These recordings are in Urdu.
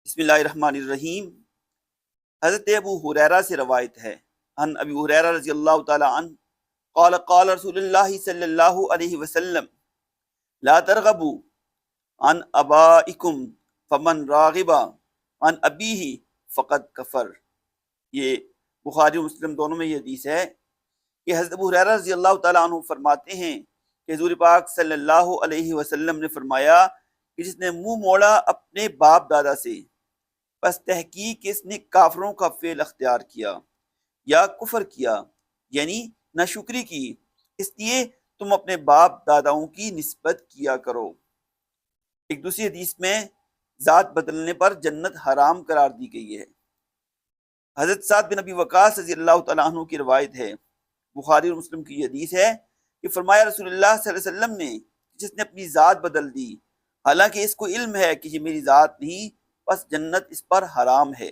بسم اللہ الرحمن الرحیم۔ حضرت ابو ہریرہ سے روایت ہے، ان ابی ہریرہ رضی اللہ تعالی عنہ قال قال رسول اللہ صلی اللہ علیہ وسلم لا ترغبوا عن ابائکم فمن راغب عن ابیہ فقد کفر۔ یہ بخاری و مسلم دونوں میں یہ حدیث ہے کہ حضرت ابو ہریرہ رضی اللہ تعالی عنہ فرماتے ہیں کہ حضور پاک صلی اللہ علیہ وسلم نے فرمایا کہ جس نے منہ موڑا اپنے باپ دادا سے، بس تحقیق اس نے کافروں کا فعل اختیار کیا یا کفر کیا، یعنی ناشکری کی، اس لیے تم اپنے باپ داداؤں کی نسبت کیا کرو۔ ایک دوسری حدیث میں ذات بدلنے پر جنت حرام قرار دی گئی ہے۔ حضرت سعد بن ابی وقاص رضی اللہ تعالیٰ عنہ کی روایت ہے، بخاری اور مسلم کی حدیث ہے کہ فرمایا رسول اللہ صلی اللہ علیہ وسلم نے جس نے اپنی ذات بدل دی، حالانکہ اس کو علم ہے کہ یہ میری ذات نہیں، بس جنت اس پر حرام ہے۔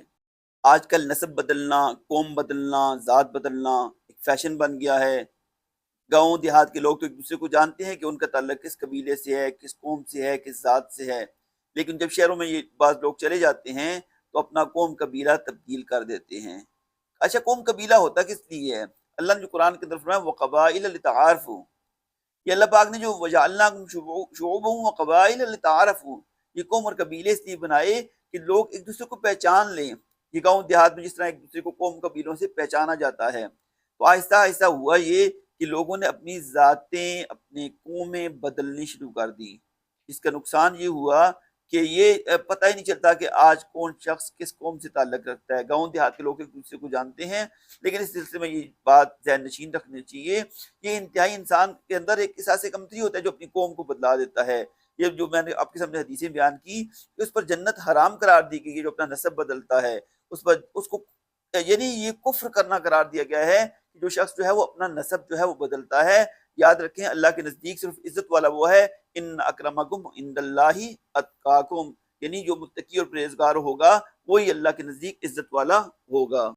آج کل نسب بدلنا، قوم بدلنا، ذات بدلنا ایک فیشن بن گیا ہے۔ گاؤں دیہات کے لوگ تو ایک دوسرے کو جانتے ہیں کہ ان کا تعلق کس قبیلے سے ہے، کس قوم سے ہے، کس ذات سے ہے، لیکن جب شہروں میں یہ بعض لوگ چلے جاتے ہیں تو اپنا قوم قبیلہ تبدیل کر دیتے ہیں۔ اچھا، قوم قبیلہ ہوتا کس لیے ہے؟ اللہ نے جو قرآن کے اندر فرمایا وَقَبَائِلَ لِتَعَارَفُوا، یہ اللہ پاک نے جو وَجَعَلْنَاكُمْ شُعُوبًا وَقَبَائِلَ لِتَعَارَفُوا، یہ قوم اور قبیلے اس لیے بنائے کہ لوگ ایک دوسرے کو پہچان لیں۔ یہ گاؤں دیہات میں جس طرح ایک دوسرے کو قوم قبیلوں سے پہچانا جاتا ہے، تو آہستہ آہستہ ہوا یہ کہ لوگوں نے اپنی ذاتیں، اپنی قومیں بدلنی شروع کر دی۔ اس کا نقصان یہ ہوا کہ یہ پتہ ہی نہیں چلتا کہ آج کون شخص کس قوم سے تعلق رکھتا ہے۔ گاؤں دیہات کے لوگ ایک دوسرے کو جانتے ہیں، لیکن اس سلسلے میں یہ بات ذہن نشین رکھنی چاہیے کہ انتہائی انسان کے اندر ایک احساس کمتری ہوتا ہے جو اپنی قوم کو بدلا دیتا ہے۔ یہ جو میں نے آپ کے سامنے حدیثیں بیان کی کہ اس پر جنت حرام قرار دی گئی ہے، جو اپنا نسب بدلتا ہے اس کو یعنی یہ کفر کرنا قرار دیا گیا ہے کہ جو شخص جو ہے وہ اپنا نسب جو ہے وہ بدلتا ہے۔ یاد رکھیں اللہ کے نزدیک صرف عزت والا وہ ہے، ان اکرمکم عند اللہ اتقاکم، یعنی جو متقی اور پرہیزگار ہوگا وہی اللہ کے نزدیک عزت والا ہوگا۔